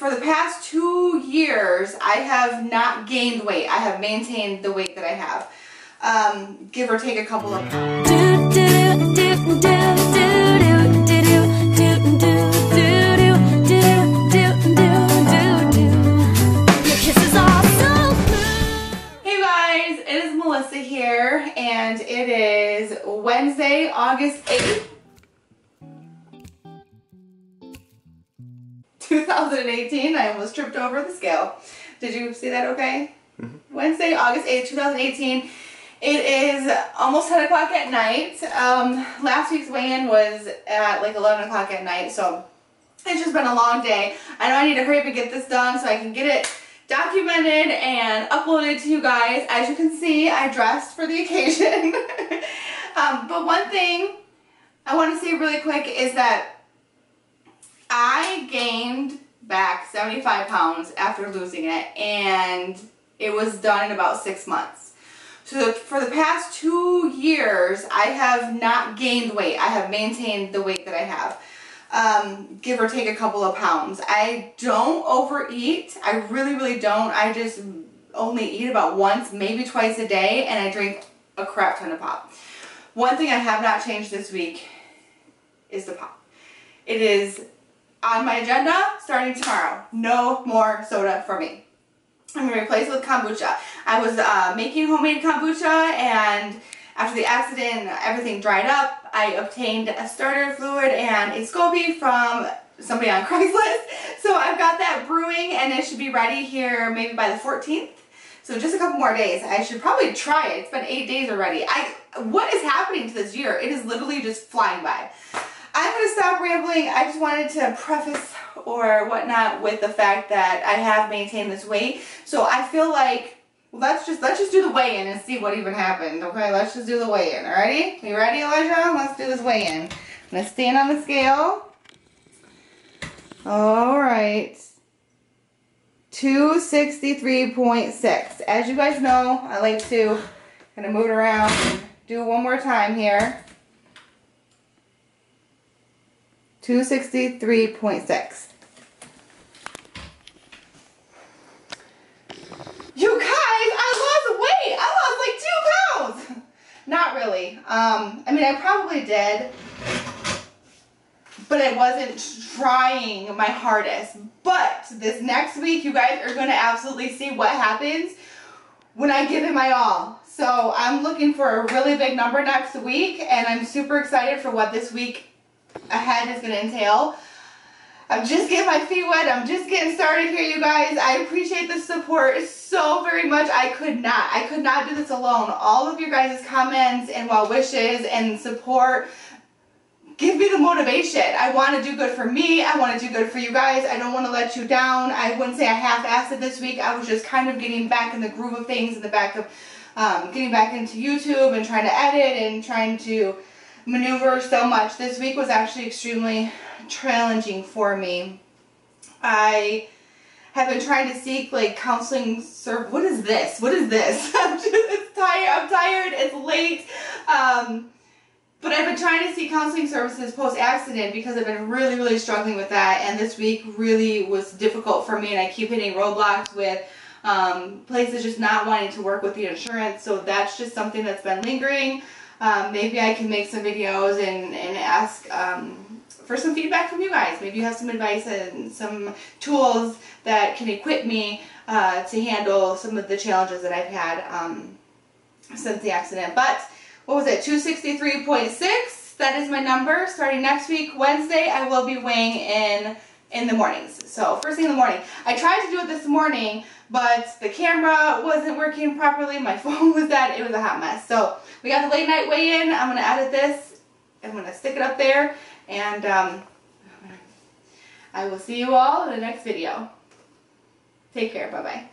for the past 2 years, I have not gained weight. I have maintained the weight that I have, give or take a couple of pounds. Hey guys, it is Melissa here, and it is Wednesday, August 8th. 2018. I almost tripped over the scale. Did you see that okay? Mm-hmm. Wednesday, August 8th, 2018. It is almost 10 o'clock at night. Last week's weigh-in was at like 11 o'clock at night, so it's just been a long day. I know I need to hurry up and get this done so I can get it documented and uploaded to you guys. As you can see, I dressed for the occasion. But one thing I want to say really quick is that I gained back 75 pounds after losing it, and it was done in about 6 months. So for the past 2 years, I have not gained weight. I have maintained the weight that I have, give or take a couple of pounds. I don't overeat. I really, really don't. I just only eat about once, maybe twice a day, and I drink a crap ton of pop. One thing I have not changed this week is the pop. It is on my agenda starting tomorrow. No more soda for me. I'm going to replace it with kombucha. I was making homemade kombucha, and after the accident, everything dried up. I obtained a starter fluid and a SCOBY from somebody on Craigslist. So I've got that brewing, and it should be ready here maybe by the 14th. So just a couple more days. I should probably try it. It's been 8 days already. What is happening to this year? It is literally just flying by. I'm going to stop rambling. I just wanted to preface or whatnot with the fact that I have maintained this weight. So I feel like, well, let's just do the weigh-in and see what even happened. Okay, let's just do the weigh-in. Alrighty? You ready, Elijah? Let's do this weigh-in. I'm going to stand on the scale. Alright. 263.6. As you guys know, I like to kind of move it around and do it one more time here. 263.6. You guys, I lost weight. I lost like 2 pounds. Not really. I mean, I probably did, but I wasn't trying my hardest. But this next week, you guys are going to absolutely see what happens when I give it my all. So I'm looking for a really big number next week, and I'm super excited for what this week ahead is going to entail. I'm just getting my feet wet. I'm just getting started here, you guys. I appreciate the support so very much. I could not do this alone. All of your guys' comments and well wishes and support give me the motivation. I want to do good for me. I want to do good for you guys. I don't want to let you down. I wouldn't say I half-assed it this week. I was just kind of getting back in the groove of things, in the back of getting back into YouTube and trying to edit and trying to maneuver so much. This week was actually extremely challenging for me. I have been trying to seek like counseling what is this? What is this? I'm tired, it's late. But I've been trying to seek counseling services post-accident because I've been really, really struggling with that, and this week really was difficult for me, and I keep hitting roadblocks with places just not wanting to work with the insurance, so that's just something that's been lingering. Maybe I can make some videos and ask for some feedback from you guys. Maybe you have some advice and some tools that can equip me to handle some of the challenges that I've had since the accident. But what was it? 263.6. That is my number. Starting next week, Wednesday, I will be weighing in the mornings. So first thing in the morning. I tried to do it this morning, but the camera wasn't working properly. My phone was dead. It was a hot mess. So we got the late night weigh-in. I'm going to edit this. I'm going to stick it up there. And I will see you all in the next video. Take care. Bye-bye.